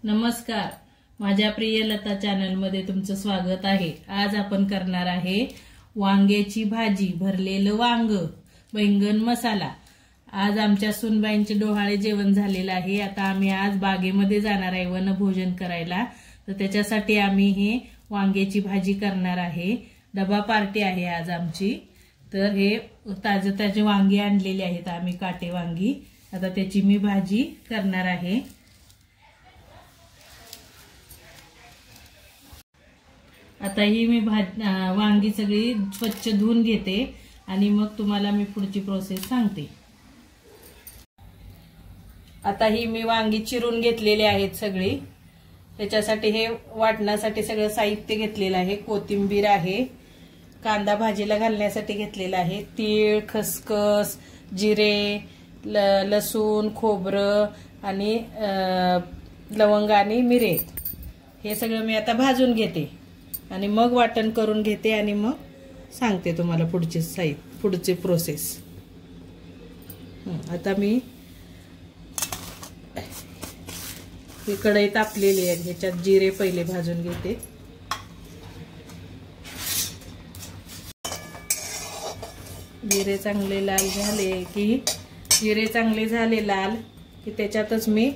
नमस्कार, माझ्या प्रिय लता चॅनल मध्ये तुमचं स्वागत आहे। आज आपण करणार आहे वांग्याची भाजी, भरलेलं वांग, बैंगन मसाला। आज आमच्या सुनबाईंचे डोहाळे जेवण झालेलं आहे। आता आम्ही आज बागेमध्ये जाणार आहे वनभोजन करायला, तर त्याच्यासाठी आम्ही हे वांग्याची भाजी करणार आहे। डबा पार्टी आहे आज आमची। तर हे ताजे ताजे वांगी आणलेले आहेत आम्ही, काटे वांगी। आता त्याची मी भाजी करणार आहे। आता ही मी वांगी सगळी स्वच्छ धुवून घेते आणि मग तुम्हाला मी पुढची प्रोसेस सांगते। आता ही मी वांगी चिरून घेतलेली आहेत सगळी। त्याच्यासाठी हे वाटण्यासाठी सगळं साहित्य घेतलेलं आहे। कोथिंबीर आहे, कांदा भाजीला घालण्यासाठी घेतलेला आहे, तीळ, खसखस, जिरे, लसूण, खोबरं आणि लवंग आणि मिरे, हे सगळं मी आता भाजून घेते आणि मग वाटण करून घेते आणि मग सांगते तुम्हाला पुढची प्रोसेस। आता मी ही कढई तापलेली आहे, ह्याच्यात जिरे पहिले भाजून घेते। जिरे चांगले लाल झाले की त्याच्यातच मी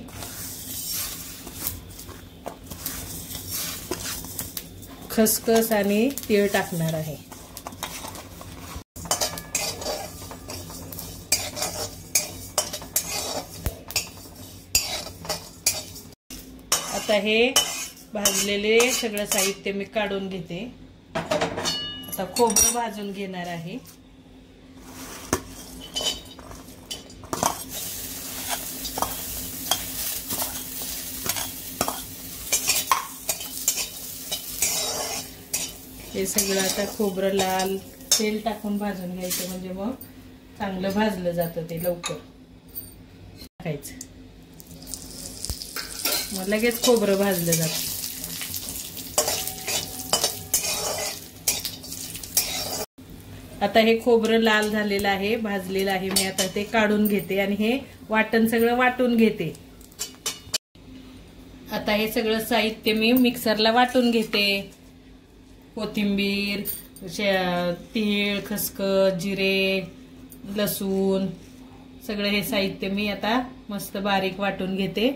खसखस आणि तीळ टाकणार आहे। आता हे भाजलेले सगळं साहित्य मी काढून घेते। आता खोबरं भाजून घेणार आहे। हे सगळं आता खोबरं लाल तेल टाकून भाजून घ्यायचं, म्हणजे मग चांगलं भाजलं जातं ते लवकर। टाकायचं मग लगेच खोबरं भाजलं जातं। आता हे खोबरं लाल झालेलं आहे, भाजलेलं आहे। मी आता ते काढून घेते आणि हे वाटण सगळं वाटून घेते। आता हे सगळं साहित्य मी मिक्सरला वाटून घेते। कोथिंबीर, तीळ, खसखस, जिरे, लसूण, सगळं हे साहित्य मी आता मस्त बारीक वाटून घेते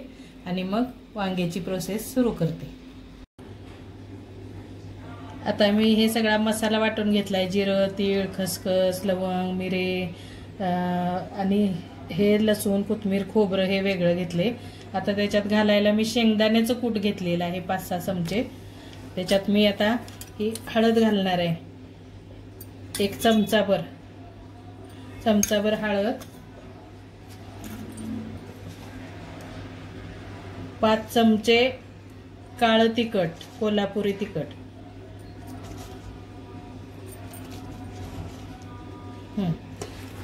आणि मग वांग्याची प्रोसेस सुरू करते। आता मी हे सगळा मसाला वाटून घेतलाय। जिरं, तीळ, खसखस, लवंग, मिरे आणि हे लसूण, कोथिंबीर, खोबरं हे वेगळं घेतले। आता त्याच्यात घालायला मी शेंगदाण्याचं कूट घेतलेलं आहे 5-6 चमचे। त्याच्यात मी आता ही हळद घालणार आहे, 1 चमचाभर हळद, 5 चमचे काळं तिखट, कोल्हापुरी तिखट,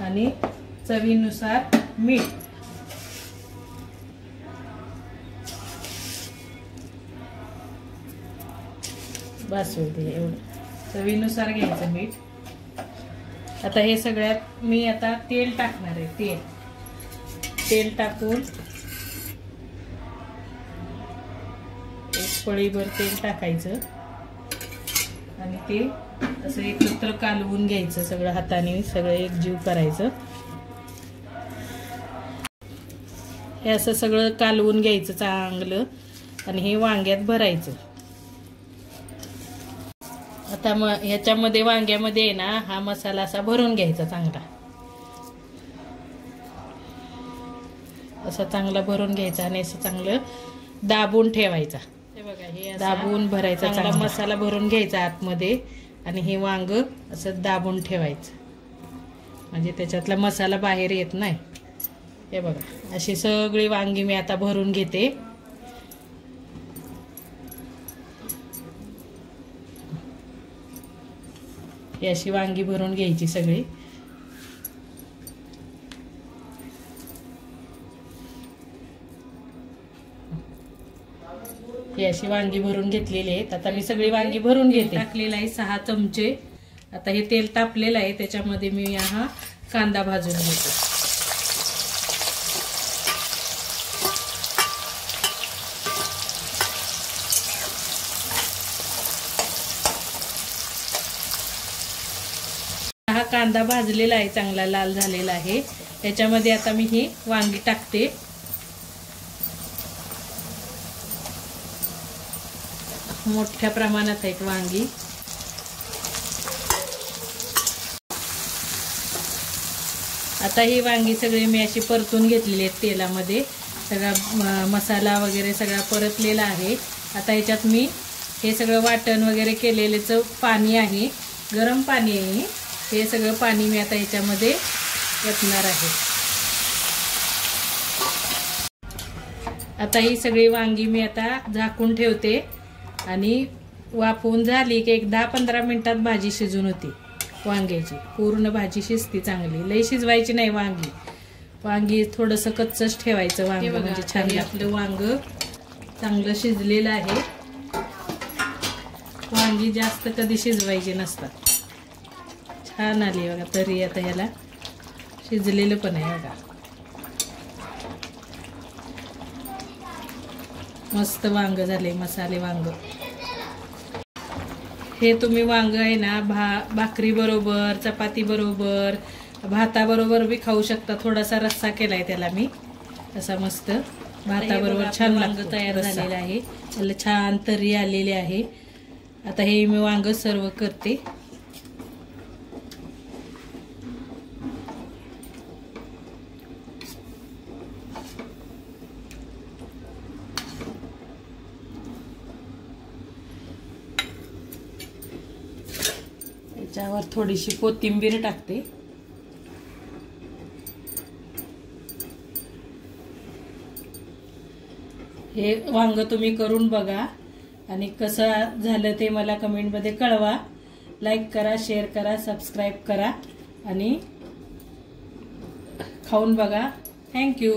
आणि चवीनुसार मीठ। बस होते एवढं, चवीनुसार घ्यायचं मीठ। आता हे सगळ्यात मी आता तेल टाकणार आहे। तेल टाकून 1 पळीभर तेल टाकायचं आणि ते असं एकत्र कालवून घ्यायचं, सगळं हाताने सगळं एकजीव करायचं। हे असं सगळं कालवून घ्यायचं चांगलं आणि हे वांग्यात भरायचं। आता मग ह्याच्यामध्ये वांग्यामध्ये आहे ना, हा मसाला असा भरून घ्यायचा चांगला, असं चांगला भरून घ्यायचा आणि असं चांगलं दाबून ठेवायचा। हे बघा, हे दाबून भरायचा, चांगला मसाला भरून घ्यायचा आतमध्ये आणि हे वांग असं दाबून ठेवायचं, म्हणजे त्याच्यातला मसाला बाहेर येत नाही। हे बघा, अशी सगळी वांगी मी आता भरून घेते। ही अशी वांगी भरून घ्यायची सगळी। ही अशी वांगी भरून घेतलेली आहेत। आता मी सगळी वांगी भरून घेते। टाकलेलं आहे 6 चमचे। आता हे तेल तापलेलं आहे, त्याच्यामध्ये मी हा कांदा भाजून घेते। कांदा भाजलेला आहे, चांगला लाल झालेला आहे। त्याच्यामध्ये आता मी ही वांगी टाकते। मोठ्या प्रमाणात आहेत वांगी। आता ही वांगी सगळी मी अशी परतून घेतलेली आहेत तेलामध्ये। सगळा मसाला वगैरे सगळा परतलेला आहे। आता याच्यात मी हे सगळं वाटण वगैरे केलेलेचं पाणी आहे, गरम पाणी आहे। हे सगळं पाणी मी आता याच्यामध्ये ओतणार आहे। आता ही सगळी वांगी मी आता झाकून ठेवते आणि वाफवून झाली की एक 10-15 मिनिटात भाजी शिजून होती वांग्याची। पूर्ण भाजी शिजती चांगली, लई शिजवायची नाही वांगी। वांगी थोडंसं कच्चच ठेवायचं वांग, म्हणजे छान। आपलं वांग चांगलं शिजलेलं आहे। वांगी जास्त कधी शिजवायची नसतात। छान आली बघा तरी, आता ह्याला शिजलेलं पण आहे बघा, मस्त वांग झाले, मसाले वांग। हे तुम्ही वांग आहे ना भाकरी बरोबर, चपाती बरोबर, भाता बरोबर बी खाऊ शकता। थोडासा रस्सा केलाय त्याला मी असा मस्त, भाता बरोबर छान वांग तयार झालेलं आहे। त्याला छान तरी आलेली आहे। आता हे मी वांग सर्व करते। त्याच्यावर थोडीशी कोथिंबीर टाकते। हे वांग तुम्ही करून बघा आणि कसं झालं ते मला कमेंटमध्ये कळवा। लाईक करा, शेअर करा, सबस्क्राईब करा आणि खाऊन बघा। थँक्यू।